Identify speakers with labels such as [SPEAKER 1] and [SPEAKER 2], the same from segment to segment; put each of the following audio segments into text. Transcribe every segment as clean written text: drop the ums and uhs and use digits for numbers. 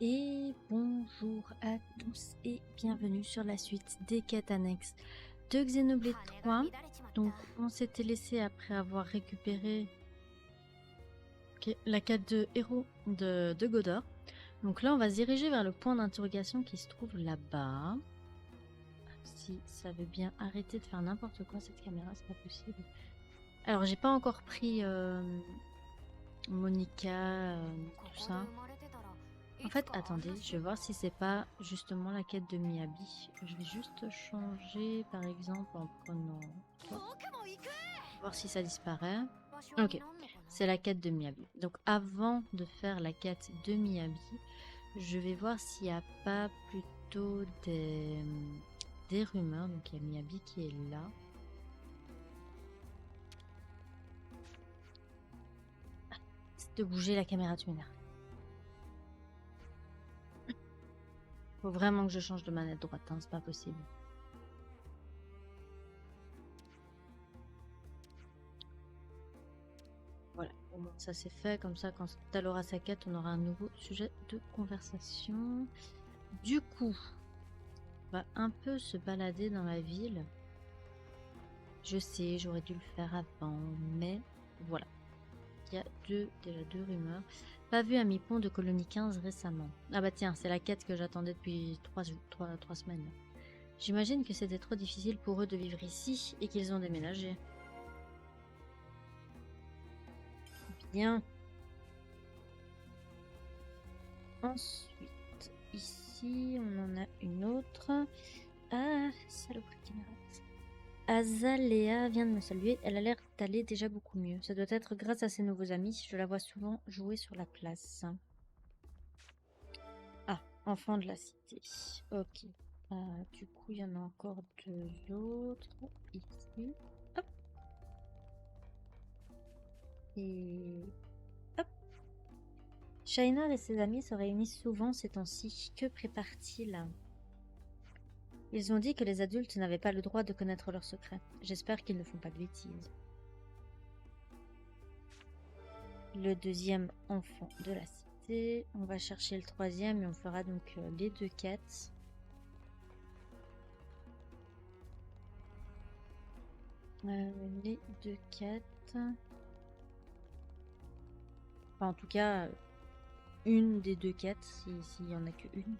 [SPEAKER 1] Et bonjour à tous et bienvenue sur la suite des quêtes annexes de Xenoblade 3. Donc on s'était laissé après avoir récupéré la quête de héros de Godor. Donc là on va se diriger vers le point d'interrogation qui se trouve là-bas. Si ça veut bien arrêter de faire n'importe quoi cette caméra, c'est pas possible. Alors j'ai pas encore pris Monica, tout ça. En fait, attendez, je vais voir si c'est pas justement la quête de Miyabi. Je vais juste changer, par exemple, en prenant toi. Voir si ça disparaît. Ok, c'est la quête de Miyabi. Donc avant de faire la quête de Miyabi, je vais voir s'il n'y a pas plutôt des rumeurs. Donc il y a Miyabi qui est là. C'est de bouger la caméra, tu m'énerves. Faut vraiment que je change de manette droite, hein, c'est pas possible. Voilà, au moins ça c'est fait, comme ça quand elle aura sa quête, on aura un nouveau sujet de conversation. Du coup, on va un peu se balader dans la ville. Je sais, j'aurais dû le faire avant, mais voilà. Il y a déjà deux rumeurs. Pas vu à mi-pont de Colonie 15 récemment. Ah bah tiens, c'est la quête que j'attendais depuis 3 semaines. J'imagine que c'était trop difficile pour eux de vivre ici et qu'ils ont déménagé. Bien. Ensuite, ici, on en a une autre. Ah, saloperie de caméra. Azalea vient de me saluer. Elle a l'air d'aller déjà beaucoup mieux. Ça doit être grâce à ses nouveaux amis. Je la vois souvent jouer sur la place. Ah, enfant de la cité. Ok. Du coup, il y en a encore deux autres. Ici. Hop. Et... hop. Shiner et ses amis se réunissent souvent ces temps-ci. Que prépare-t-il? Ils ont dit que les adultes n'avaient pas le droit de connaître leurs secrets. J'espère qu'ils ne font pas de bêtises. Le deuxième enfant de la cité. On va chercher le troisième et on fera donc les deux quêtes. Les deux quêtes. Enfin, en tout cas, une des deux quêtes, s'il n'y en a qu'une.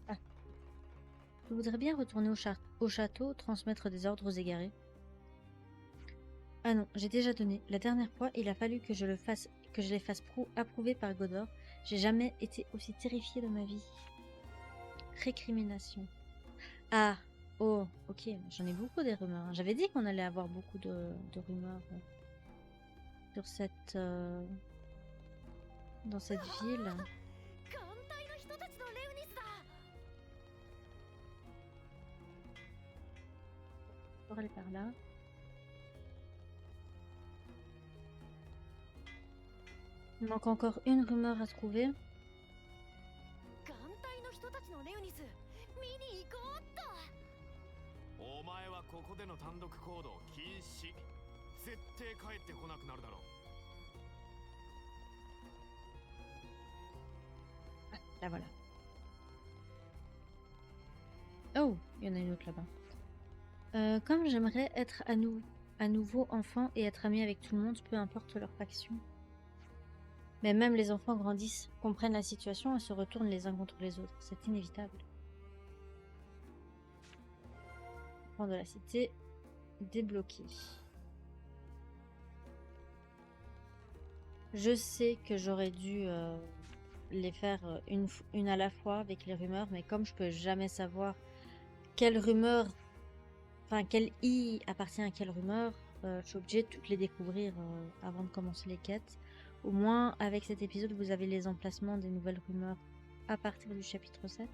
[SPEAKER 1] Ah. Je voudrais bien retourner au château, transmettre des ordres aux égarés. Ah non, j'ai déjà donné. La dernière fois, il a fallu que je les fasse approuver par Godor. J'ai jamais été aussi terrifiée de ma vie. Récrimination. Ah, oh, ok, j'en ai beaucoup des rumeurs. J'avais dit qu'on allait avoir beaucoup de rumeurs sur cette... dans cette ville. On va aller par là. Il manque encore une rumeur à trouver. Ah, là voilà. Oh, il y en a une autre là-bas. Comme j'aimerais être à nouveau enfant et être ami avec tout le monde, peu importe leur faction. Mais même les enfants grandissent, comprennent la situation et se retournent les uns contre les autres. C'est inévitable. Enfant de la cité, débloqué. Je sais que j'aurais dû les faire une à la fois avec les rumeurs, mais comme je peux jamais savoir quelle rumeur, enfin quel i appartient à quelle rumeur, je suis obligée de toutes les découvrir avant de commencer les quêtes. Au moins, avec cet épisode, vous avez les emplacements des nouvelles rumeurs à partir du chapitre 7.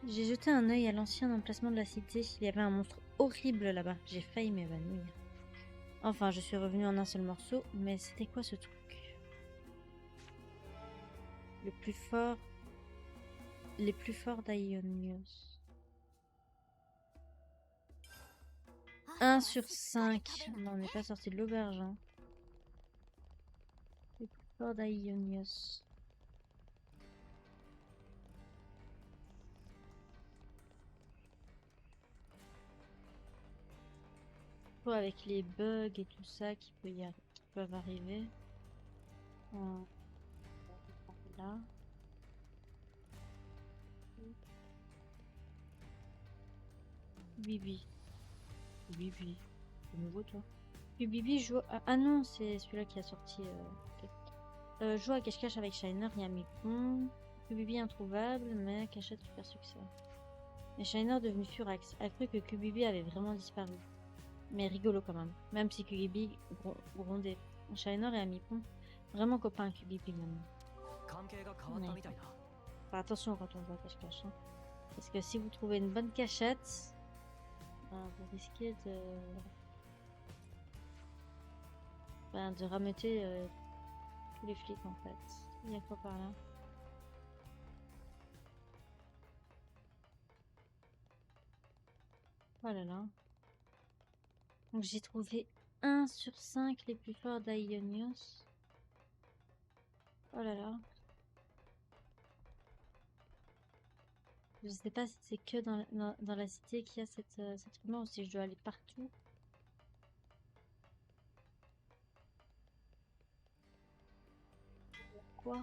[SPEAKER 1] J'ai jeté un œil à l'ancien emplacement de la cité. Il y avait un monstre horrible là-bas. J'ai failli m'évanouir. Enfin, je suis revenue en un seul morceau, mais c'était quoi ce truc? Le plus fort... Les plus forts d'Aionios. 1 sur 5. Non, on n'est pas sorti de l'auberge. Hein. Les plus forts d'Aionios. Avec les bugs et tout ça qui peuvent arriver. Là. Bibi. Bibi. C'est nouveau toi. Puis Bibi joue. Ah non, c'est celui-là qui a sorti. Okay. Joue à cache-cache avec Shiner, il y a Mipon. Bibi introuvable, mais cachette super succès. Mais Shiner devenu Furax a cru que Kubibi avait vraiment disparu. Mais rigolo quand même. Même si Kubibi grondait. Shiner et Amipon, vraiment copains Kubibi même. Ouais. Enfin, attention quand on joue à cache-cache. Hein. Parce que si vous trouvez une bonne cachette, vous risquez de rameuter tous les flics en fait. Il y a quoi par là? Oh là là. Donc j'ai trouvé 1 sur 5 les plus forts d'Aionios. Oh là là. Je sais pas si c'est que dans la cité qu'il y a cette rumeur ou si je dois aller partout. Quoi?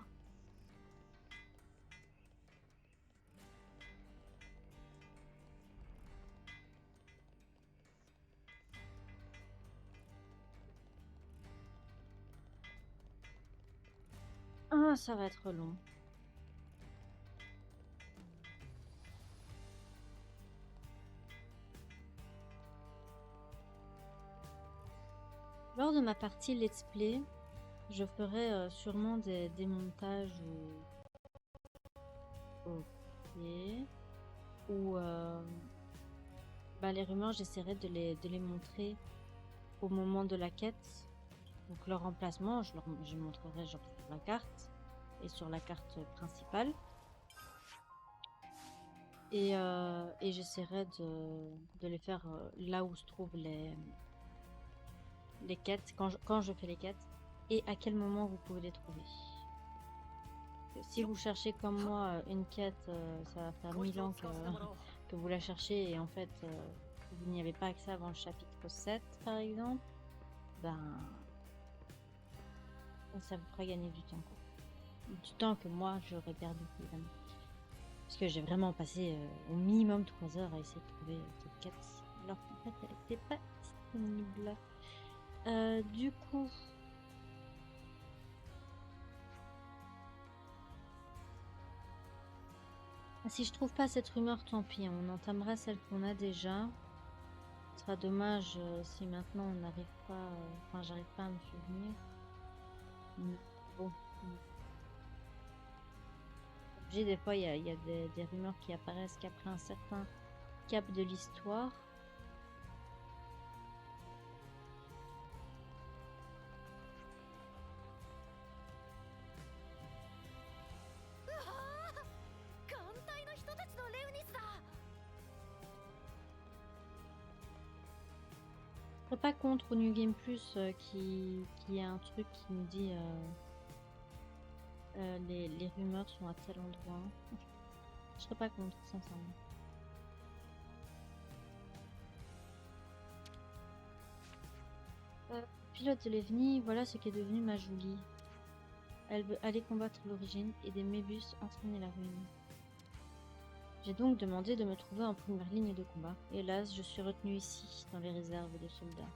[SPEAKER 1] Ah, ça va être long. Lors de ma partie let's play, je ferai sûrement des montages ok, où les rumeurs, j'essaierai de les montrer au moment de la quête. Donc leur emplacement, je montrerai genre sur la carte et sur la carte principale. Et j'essaierai de les faire là où se trouvent les quêtes, quand je fais les quêtes, et à quel moment vous pouvez les trouver. Si vous cherchez comme moi une quête, ça va faire 1000 ans que vous la cherchez et en fait vous n'y avez pas accès avant le chapitre 7 par exemple, ben ça vous fera gagner du temps. Quoi. Du temps que moi j'aurais perdu évidemment. Parce que j'ai vraiment passé au minimum 3 heures à essayer de trouver cette quête alors qu'en fait elle n'était pas disponible. Du coup... Si je trouve pas cette rumeur, tant pis, on entamera celle qu'on a déjà. Ce sera dommage si maintenant on n'arrive pas... Enfin, j'arrive pas à me souvenir. Bon. Des fois, il y a des rumeurs qui apparaissent qu'après un certain cap de l'histoire. Je serais pas contre New Game Plus qui a un truc qui me dit les rumeurs sont à tel endroit. Je serais pas contre, sincèrement. Pilote de l'Evni, voilà ce qu'est devenu ma Julie. Elle veut aller combattre l'origine et des Mébus entraîner la ruine. J'ai donc demandé de me trouver en première ligne de combat. Hélas, je suis retenue ici, dans les réserves de soldats.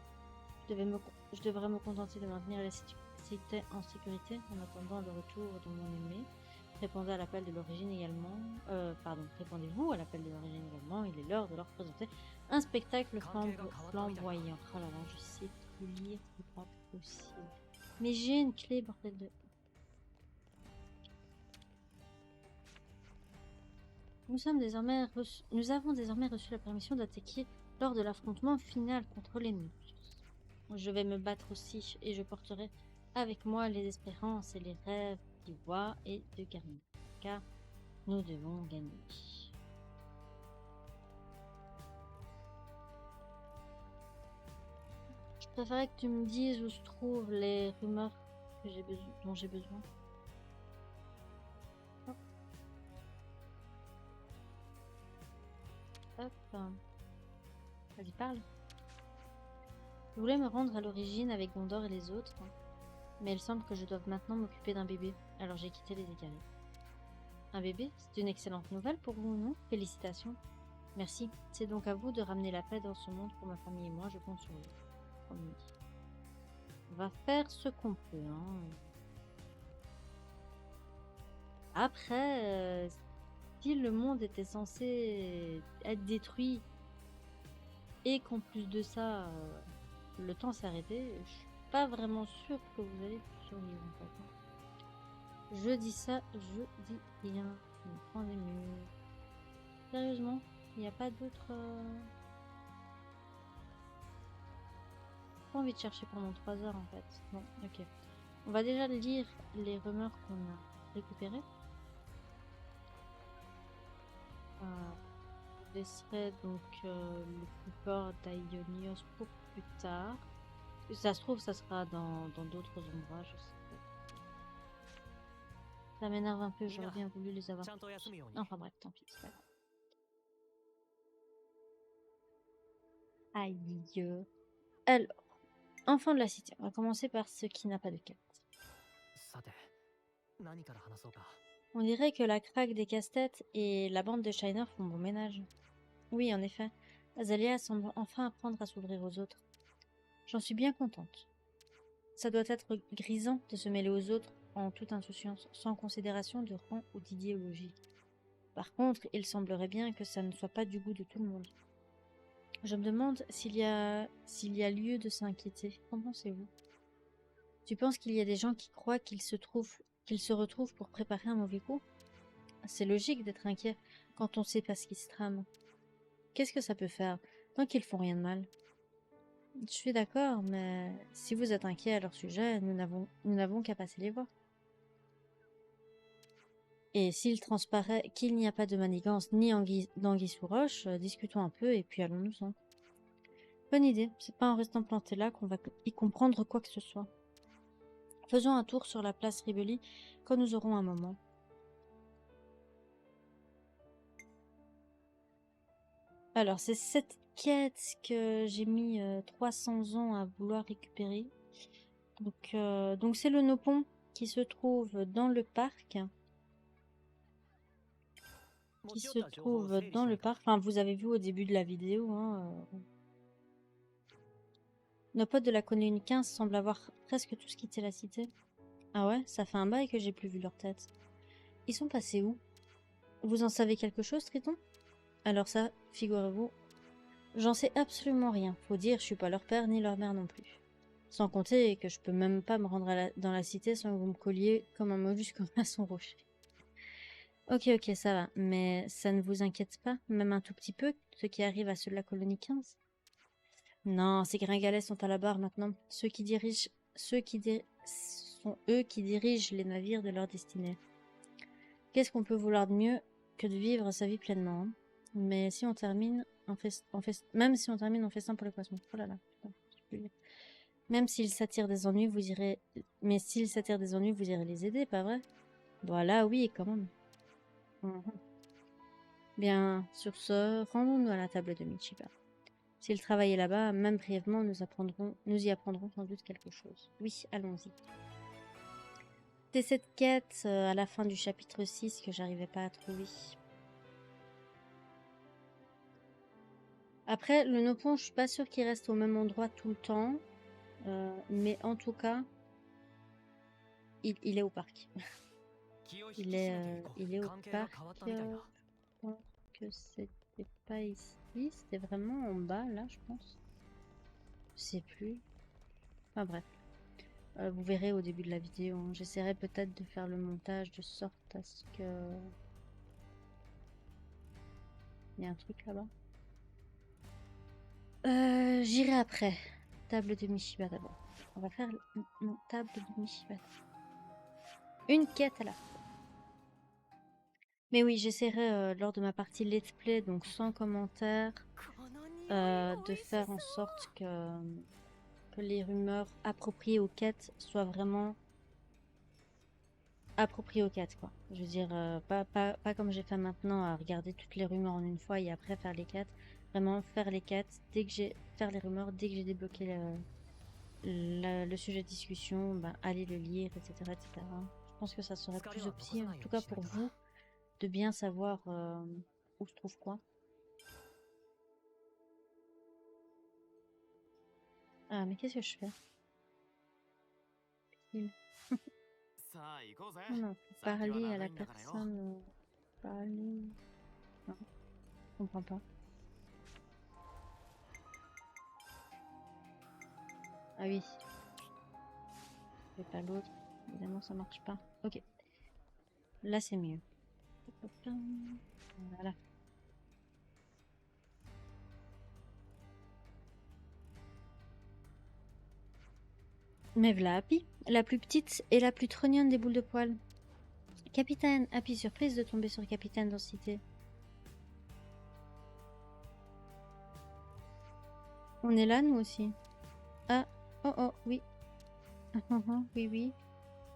[SPEAKER 1] Je devrais me contenter de maintenir la cité en sécurité en attendant le retour de mon aimé. Répondez à l'appel de l'origine également. Répondez-vous à l'appel de l'origine également. Il est l'heure de leur présenter un spectacle flamboyant. Oh là là, je sais tout lire, c'est pas possible. Mais j'ai une clé, bordel de... Nous avons désormais reçu la permission d'attaquer lors de l'affrontement final contre l'ennemi. Je vais me battre aussi et je porterai avec moi les espérances et les rêves d'ivoire et de garni. Car nous devons gagner. Je préférerais que tu me dises où se trouvent les rumeurs que dont j'ai besoin. Hop. Hop. Vas-y, parle. Je voulais me rendre à l'origine avec Gondor et les autres, mais il semble que je doive maintenant m'occuper d'un bébé, alors j'ai quitté les égarés. Un bébé? C'est une excellente nouvelle pour vous, non? Félicitations. Merci. C'est donc à vous de ramener la paix dans ce monde pour ma famille et moi, je compte sur vous. On va faire ce qu'on peut, hein. Après, si le monde était censé être détruit et qu'en plus de ça, le temps s'est arrêté, je suis pas vraiment sûre que vous allez survivre en fait. Je dis ça, je dis rien. Je me prends des murs. Sérieusement, il n'y a pas d'autre... Pas envie de chercher pendant 3 heures en fait. Bon, ok. On va déjà lire les rumeurs qu'on a récupérées. Je laisserai donc le plus fort d'Aionios pour plus tard. Si ça se trouve, ça sera dans d'autres endroits, je sais pas. Ça m'énerve un peu, j'aurais bien voulu les avoir. Enfin bref, tant pis, c'est pas grave. Aïe. Alors, enfant de la cité, on va commencer par ce qui n'a pas de quête. On dirait que la craque des casse-têtes et la bande de Shiner font bon ménage. Oui, en effet. Azalea semble enfin apprendre à s'ouvrir aux autres. J'en suis bien contente. Ça doit être grisant de se mêler aux autres en toute insouciance, sans considération de rang ou d'idéologie. Par contre, il semblerait bien que ça ne soit pas du goût de tout le monde. Je me demande s'il y a lieu de s'inquiéter. Qu'en pensez-vous? Tu penses qu'il y a des gens qui croient qu'ils se retrouvent pour préparer un mauvais coup? C'est logique d'être inquiet quand on sait pas ce qui se trame. Qu'est-ce que ça peut faire, tant qu'ils font rien de mal? Je suis d'accord, mais si vous êtes inquiet à leur sujet, nous n'avons qu'à passer les voix. Et s'il transparaît qu'il n'y a pas de manigance ni d'anguille sous roche, discutons un peu et puis allons-nous-en. Bonne idée, c'est pas en restant planté là qu'on va y comprendre quoi que ce soit. Faisons un tour sur la place Ribelli quand nous aurons un moment. Alors, c'est cette quête que j'ai mis 300 ans à vouloir récupérer. Donc c'est le Nopon qui se trouve dans le parc. Enfin, vous avez vu au début de la vidéo, hein, nos potes de la commune 15 semblent avoir presque tous quitté la cité. Ah ouais, ça fait un bail que j'ai plus vu leur tête. Ils sont passés où? Vous en savez quelque chose, Triton? Alors ça, figurez-vous, j'en sais absolument rien. Faut dire, je suis pas leur père ni leur mère non plus. Sans compter que je peux même pas me rendre dans la cité sans que vous me colliez comme un mollusque à son rocher. Ok, ça va. Mais ça ne vous inquiète pas, même un tout petit peu, ce qui arrive à ceux de la colonie 15? Non, ces gringalets sont à la barre maintenant. Sont eux qui dirigent les navires de leur destinée. Qu'est-ce qu'on peut vouloir de mieux que de vivre sa vie pleinement, hein? Mais si on termine même si on termine en festin pour les poissons. Oh là là, putain, je peux lire. Même s'ils s'attirent des ennuis, vous irez les aider, pas vrai? Voilà, oui, quand même. Bien, sur ce, rendons-nous à la table de Michiba. S'il travaillait là-bas, même brièvement, nous y apprendrons sans doute quelque chose. Oui, allons-y. C'est cette quête à la fin du chapitre 6 que j'arrivais pas à trouver. Après, le Nopon, je suis pas sûre qu'il reste au même endroit tout le temps. Mais en tout cas, il est au parc. il est au parc. Je crois que c'était pas ici. C'était vraiment en bas, là, je pense. Je sais plus. Enfin bref. Vous verrez au début de la vidéo. Hein. J'essaierai peut-être de faire le montage de sorte à ce que... Il y a un truc là-bas. J'irai après. Table de Mishiba d'abord. On va faire table de Mishiba. Une quête à la fois. Mais oui, j'essaierai lors de ma partie let's play, donc sans commentaire, de faire en sorte que les rumeurs appropriées aux quêtes soient vraiment appropriées aux quêtes, quoi. Je veux dire, pas comme j'ai fait maintenant, à regarder toutes les rumeurs en une fois et après faire les quêtes. Vraiment faire les quêtes, faire les rumeurs, dès que j'ai débloqué le sujet de discussion, ben, aller le lire, etc., etc. Je pense que ça serait plus opti, en tout cas pour vous, de bien savoir où se trouve quoi. Ah, mais qu'est-ce que je fais? Non, non, faut parler à la personne. Parler. Non, je comprends pas. Ah oui, et pas l'autre. Évidemment, ça marche pas. Ok, là c'est mieux. Voilà. Mais voilà Happy, la plus petite et la plus trognonne des boules de poil. Capitaine, Happy, surprise de tomber sur Capitaine dans Cité. On est là, nous aussi. Ah, oh oh, oui. Oui, oui.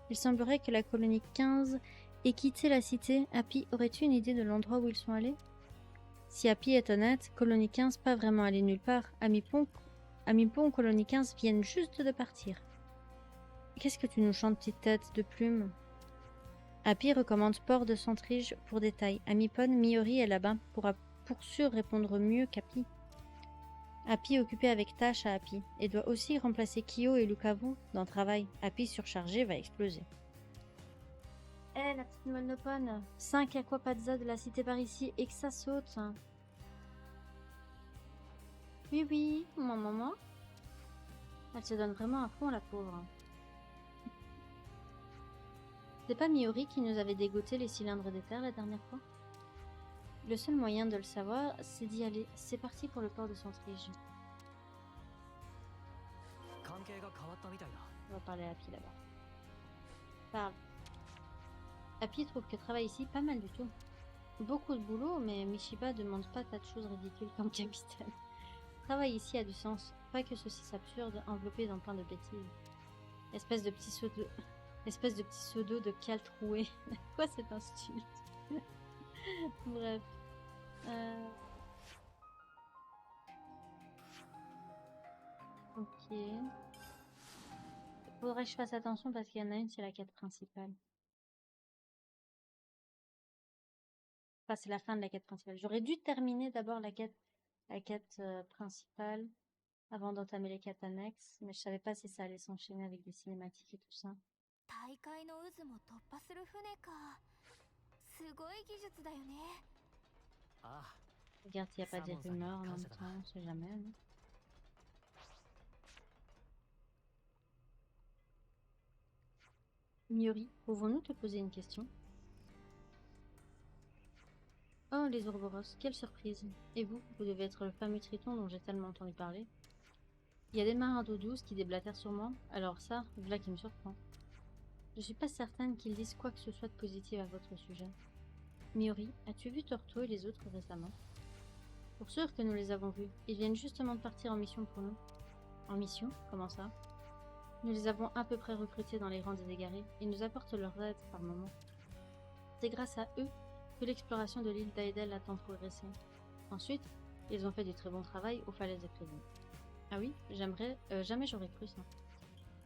[SPEAKER 1] Il semblerait que la colonie 15 ait quitté la cité. Happy, aurais-tu une idée de l'endroit où ils sont allés? Si Happy est honnête, colonie 15 pas vraiment allé nulle part. Amipon, colonie 15 viennent juste de partir. Qu'est-ce que tu nous chantes, petite tête de plume? Happy recommande port de Centrige pour détail. Amipon, Miori est là-bas, pourra pour sûr répondre mieux qu'Happy. Happy occupé avec tâche à Happy et doit aussi remplacer Kyo et Lukavu dans le travail. Happy surchargé va exploser. Eh, la petite monopone, 5 Aquapazza de la cité par ici et que ça saute. Oui, oui, mon maman. Elle se donne vraiment à fond, la pauvre. C'est pas Miori qui nous avait dégoté les cylindres d'éther la dernière fois? Le seul moyen de le savoir, c'est d'y aller. C'est parti pour le port de Centrige. On va parler à Happy là-bas. Parle. Happy trouve que travail ici pas mal du tout. Beaucoup de boulot, mais Mishiba demande pas tas de choses ridicules comme capitaine. Travail ici a du sens, pas que ceci s'absurde, enveloppé dans plein de bêtises. Espèce de petit pseudo de caltroué. Quoi cet insulte? Bref. Ok. Faudrait que je fasse attention parce qu'il y en a une, c'est la quête principale. Enfin, c'est la fin de la quête principale. J'aurais dû terminer d'abord la quête principale avant d'entamer les quêtes annexes, mais je savais pas si ça allait s'enchaîner avec des cinématiques et tout ça. Regarde s'il n'y a pas des rumeurs en même temps, on sait jamais. Hein. Miori, pouvons-nous te poser une question? Oh, les Ouroboros, quelle surprise! Et vous, vous devez être le fameux Triton dont j'ai tellement entendu parler. Il y a des marins d'eau douce qui déblatèrent sur moi, alors ça, voilà qui me surprend. Je suis pas certaine qu'ils disent quoi que ce soit de positif à votre sujet. Miori, as-tu vu Torto et les autres récemment? Pour sûr que nous les avons vus. Ils viennent justement de partir en mission pour nous. En mission? Comment ça? Nous les avons à peu près recrutés dans les rangs des égarés. Ils nous apportent leur aide par moments. C'est grâce à eux que l'exploration de l'île d'Aedel a tant progressé. Ensuite, ils ont fait du très bon travail aux falaises des prisons. Ah oui, jamais j'aurais cru ça.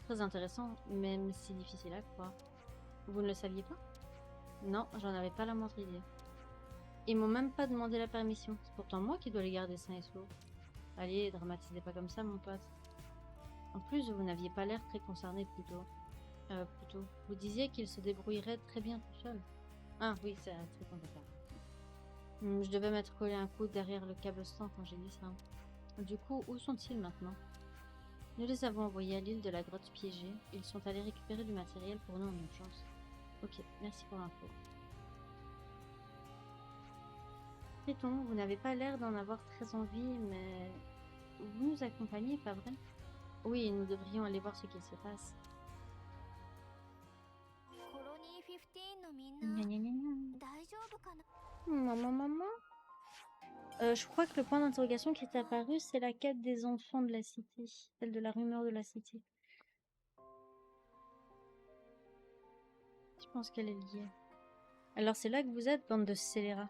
[SPEAKER 1] Très intéressant, même si difficile à croire. Vous ne le saviez pas? Non, j'en avais pas la moindre idée. Ils m'ont même pas demandé la permission. C'est pourtant moi qui dois les garder sains et saufs. Allez, dramatisez pas comme ça, mon pote. En plus, vous n'aviez pas l'air très concerné plutôt. Vous disiez qu'ils se débrouilleraient très bien tout seuls. Ah oui, c'est très content. Je devais m'être collé un coup derrière le cabestan quand j'ai dit ça. Du coup, où sont-ils maintenant? Nous les avons envoyés à l'île de la grotte piégée. Ils sont allés récupérer du matériel pour nous en urgence. Ok, merci pour l'info. Triton, vous n'avez pas l'air d'en avoir très envie, mais vous nous accompagnez, pas vrai? Oui, nous devrions aller voir ce qu'il se passe. Gna gna gna gna. Maman. Je crois que le point d'interrogation qui est apparu, c'est la quête des enfants de la cité. Celle de la rumeur de la cité. Je pense qu'elle est liée. Alors c'est là que vous êtes, bande de scélérats.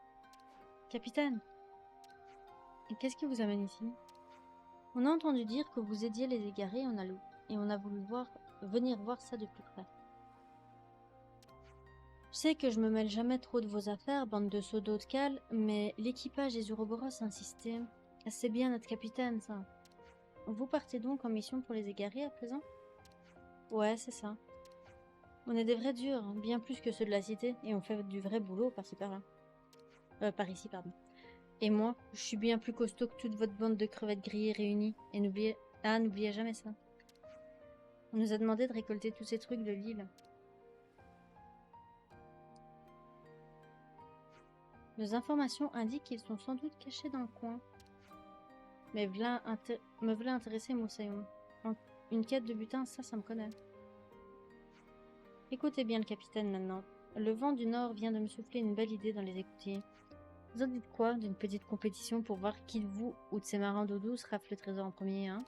[SPEAKER 1] Capitaine, qu'est-ce qui vous amène ici? On a entendu dire que vous aidiez les égarés et on a voulu venir voir ça de plus près. Je sais que je me mêle jamais trop de vos affaires, bande de sots d'eau de cale, mais l'équipage des Uroboros insistait. C'est bien notre capitaine, ça. Vous partez donc en mission pour les égarés à présent? Ouais, c'est ça. On est des vrais durs, hein, bien plus que ceux de la cité, et on fait du vrai boulot par-ci par-là. Par ici, pardon. Et moi, je suis bien plus costaud que toute votre bande de crevettes grillées réunies. Et n'oubliez jamais ça. On nous a demandé de récolter tous ces trucs de l'île. Nos informations indiquent qu'ils sont sans doute cachés dans le coin. Mais me v'là intéressé, Moussaillon. Une quête de butin, ça me connaît. Écoutez bien le capitaine maintenant. Le vent du nord vient de me souffler une belle idée dans les écoutilles. Vous en dites quoi d'une petite compétition pour voir qui de vous ou de ces marins d'eau douce rafle le trésor en premier, hein?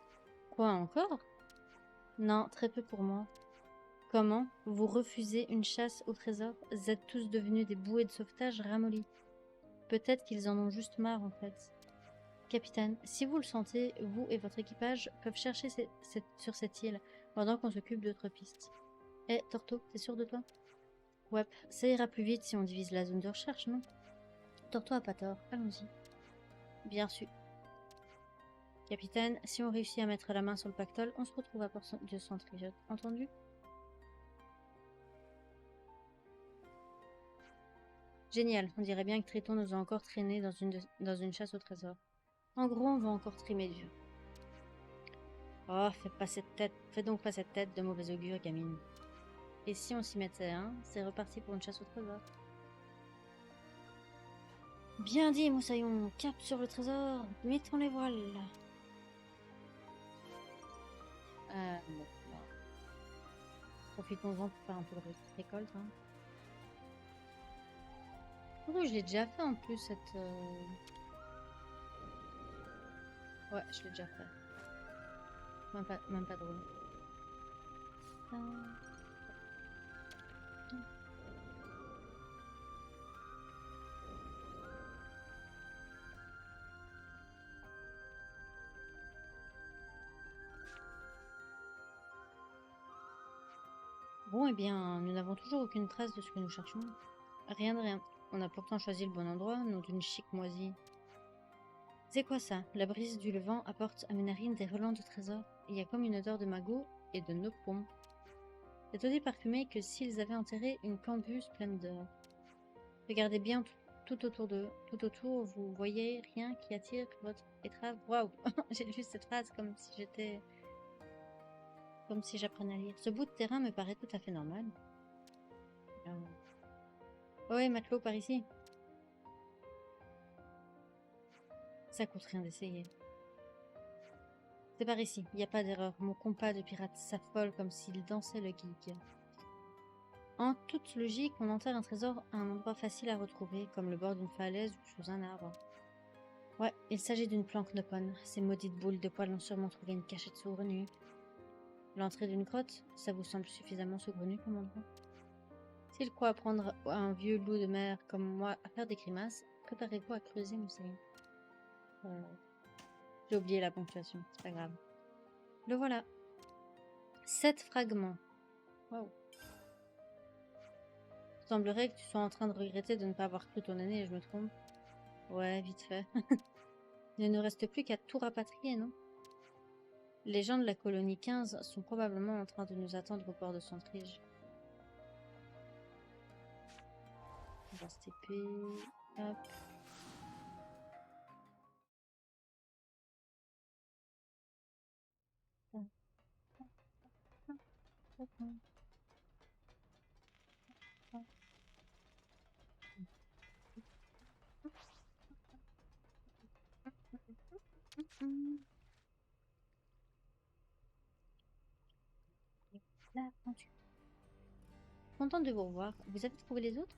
[SPEAKER 1] Quoi encore? Non, très peu pour moi. Comment? Vous refusez une chasse au trésor? Vous êtes tous devenus des bouées de sauvetage ramollies. Peut-être qu'ils en ont juste marre en fait. Capitaine, si vous le sentez, vous et votre équipage peuvent chercher sur cette île pendant qu'on s'occupe d'autres pistes. Eh, Torto, t'es sûr de toi? Ouais, ça ira plus vite si on divise la zone de recherche, non? Torto a pas tort, allons-y. Bien sûr. Capitaine, si on réussit à mettre la main sur le pactole, on se retrouve à Port de Centrigeot. Entendu? Génial, on dirait bien que Triton nous a encore traînés dans une chasse au trésor. En gros, on va encore trimer dur. Oh, fais donc pas cette tête de mauvais augure, gamine. Et si on s'y mettait, hein, c'est reparti pour une chasse au trésor. Bien dit, Moussaillon, cap sur le trésor, mettons les voiles. Bon. Profitons-en pour faire un peu de récolte, hein. Oui, je l'ai déjà fait en plus, cette... Ouais, je l'ai déjà fait. Même pas drôle. Bon, eh bien, nous n'avons toujours aucune trace de ce que nous cherchons. Rien de rien. On a pourtant choisi le bon endroit, nom d'une chic moisie. C'est quoi ça? La brise du levant apporte à mes narines des relents de trésors. Il y a comme une odeur de magot et de nopom. C'est aussi parfumé que s'ils avaient enterré une cambuse pleine d'or. Regardez bien tout autour, vous voyez rien qui attire votre étrave. Waouh! J'ai lu cette phrase comme si j'apprenais à lire. Ce bout de terrain me paraît tout à fait normal. Ouais, matelot, par ici. Ça coûte rien d'essayer. C'est par ici, il n'y a pas d'erreur. Mon compas de pirate s'affole comme s'il dansait le geek. En toute logique, on enterre un trésor à un endroit facile à retrouver, comme le bord d'une falaise ou sous un arbre. Ouais, il s'agit d'une planque nopone. Ces maudites boules de poils ont sûrement trouvé une cachette saugrenue. L'entrée d'une grotte, ça vous semble suffisamment saugrenu comme endroit? S'il croit apprendre à un vieux loup de mer comme moi à faire des grimaces, préparez-vous à creuser, monsieur. J'ai oublié la ponctuation, c'est pas grave. Le voilà. 7 fragments. Waouh. Il semblerait que tu sois en train de regretter de ne pas avoir cru ton année, je me trompe. Ouais, vite fait. Il ne nous reste plus qu'à tout rapatrier, non? Les gens de la colonie 15 sont probablement en train de nous attendre au port de Centrige. On va se TP. Hop. L'aventure. Contente de vous revoir. Vous avez trouvé les autres?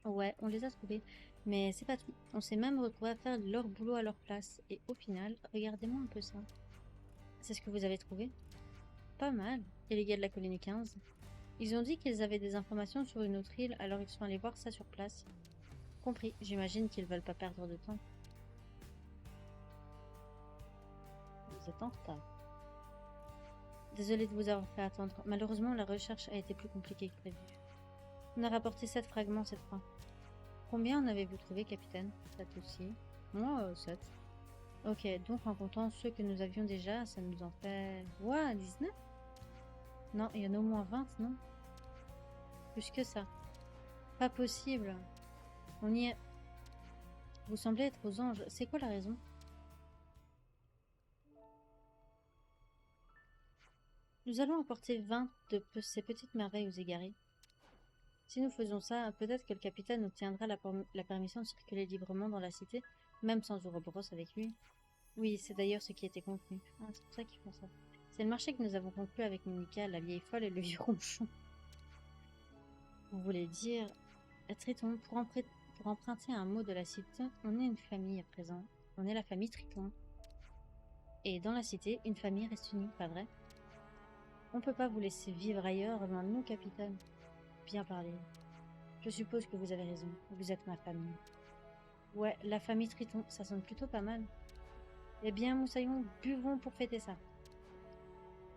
[SPEAKER 1] Ouais, on les a trouvés. Mais c'est pas tout. On s'est même retrouvé à faire leur boulot à leur place. Et au final, regardez-moi un peu ça. C'est ce que vous avez trouvé? Pas mal. Et les gars de la colonie 15? Ils ont dit qu'ils avaient des informations sur une autre île, alors ils sont allés voir ça sur place. Compris. J'imagine qu'ils veulent pas perdre de temps. Vous êtes en retard. Désolée de vous avoir fait attendre. Malheureusement, la recherche a été plus compliquée que prévu. On a rapporté 7 fragments cette fois. Combien en avez-vous trouvé, capitaine? 7 aussi. Moi, 7. Ok, donc en comptant ceux que nous avions déjà, ça nous en fait... Ouah, 19? Non, il y en a au moins 20, non? Plus que ça. Pas possible. On y est... Vous semblez être aux anges. C'est quoi la raison? Nous allons apporter 20 de ces petites merveilles aux égarés. Si nous faisons ça, peut-être que le capitaine obtiendra la permission de circuler librement dans la cité, même sans Ouroboros avec lui. Oui, c'est d'ailleurs ce qui était conclu. Ah, c'est pour ça qu'ils font ça. C'est le marché que nous avons conclu avec Monica, la vieille folle et le vieux ronchon. Vous voulez dire... Triton, pour emprunter un mot de la cité, on est une famille à présent. On est la famille Triton. Et dans la cité, une famille reste unie, pas vrai? On peut pas vous laisser vivre ailleurs, loin de nous, capitaine. Bien parlé. Je suppose que vous avez raison. Vous êtes ma famille. Ouais, la famille Triton, ça sonne plutôt pas mal. Eh bien, moussaillons, buvons pour fêter ça.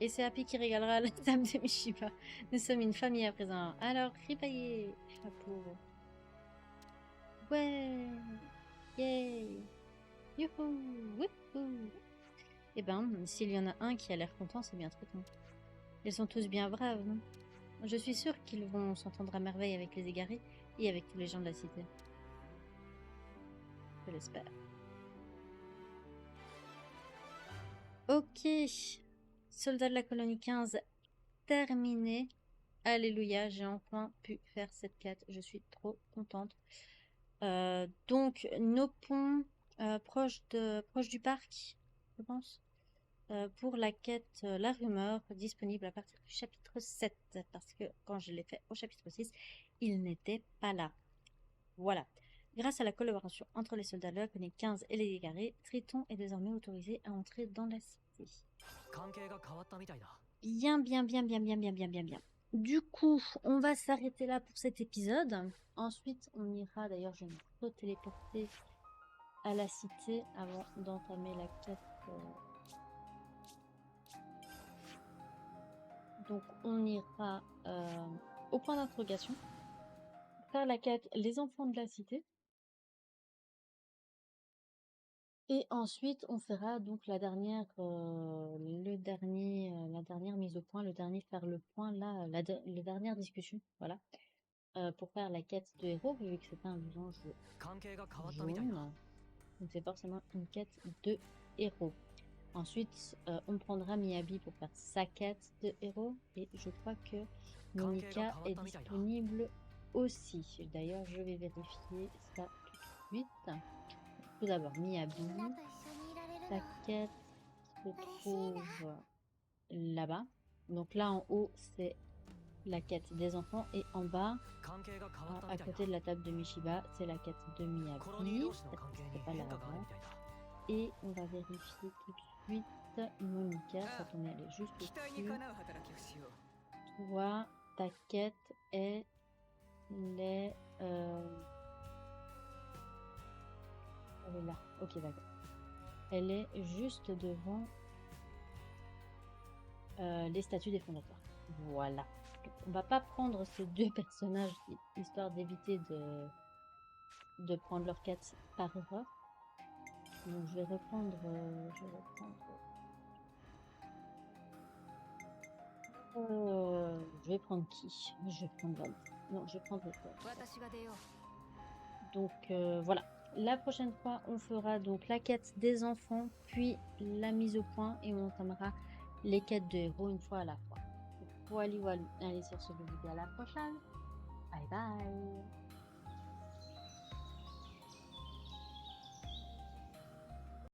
[SPEAKER 1] Et c'est Happy qui régalera la table de Mishiba. Nous sommes une famille à présent. Alors, ripaillez, la pauvre. Ouais, yay, youhou, wouhou. Eh ben, s'il y en a un qui a l'air content, c'est bien Triton. Ils sont tous bien braves, non? Je suis sûre qu'ils vont s'entendre à merveille avec les égarés et avec tous les gens de la cité. Je l'espère. Ok, soldats de la colonie 15, terminé. Alléluia, j'ai enfin pu faire cette quête. Je suis trop contente. Donc, nos ponts proches du parc, je pense. Pour la quête La Rumeur, disponible à partir du chapitre 7. Parce que quand je l'ai fait au chapitre 6, il n'était pas là. Voilà. Grâce à la collaboration entre les soldats de la colonie 15 et les égarés, Triton est désormais autorisé à entrer dans la cité. Bien, bien, bien, bien, bien, bien, bien, bien, bien. Du coup, on va s'arrêter là pour cet épisode. Ensuite, on ira, d'ailleurs, je vais me téléporter à la cité avant d'entamer la quête. Donc, on ira au point d'interrogation, faire la quête Les enfants de la cité. Et ensuite, on fera donc la dernière mise au point, faire le point là, la dernière discussion, voilà, pour faire la quête de héros, vu que c'est un losange jaune, donc c'est forcément une quête de héros. Ensuite, on prendra Miyabi pour faire sa quête de héros, et je crois que Monica est disponible aussi. D'ailleurs, je vais vérifier ça tout de suite. Tout d'abord, Miyabi. Ta quête se trouve là-bas. Donc là en haut, c'est la quête des enfants. Et en bas, à côté de la table de Mishiba, c'est la quête de Miyabi. C'est pas là avant. Et on va vérifier tout de suite Monica, quand on est allé juste au-dessus. Toi, ta quête est les... Elle est là. Ok, d'accord. Elle est juste devant les statues des fondateurs. Voilà. Donc, on va pas prendre ces deux personnages histoire d'éviter de prendre leur quête par erreur. Donc je vais reprendre. Je vais prendre qui? Je vais prendre Val. Non, je vais prendre Val. Donc voilà. La prochaine fois, on fera donc la quête des enfants, puis la mise au point, et on entamera les quêtes de héros une fois à la fois. Voilà, allez sur ce, je vous dis à la prochaine. Bye bye.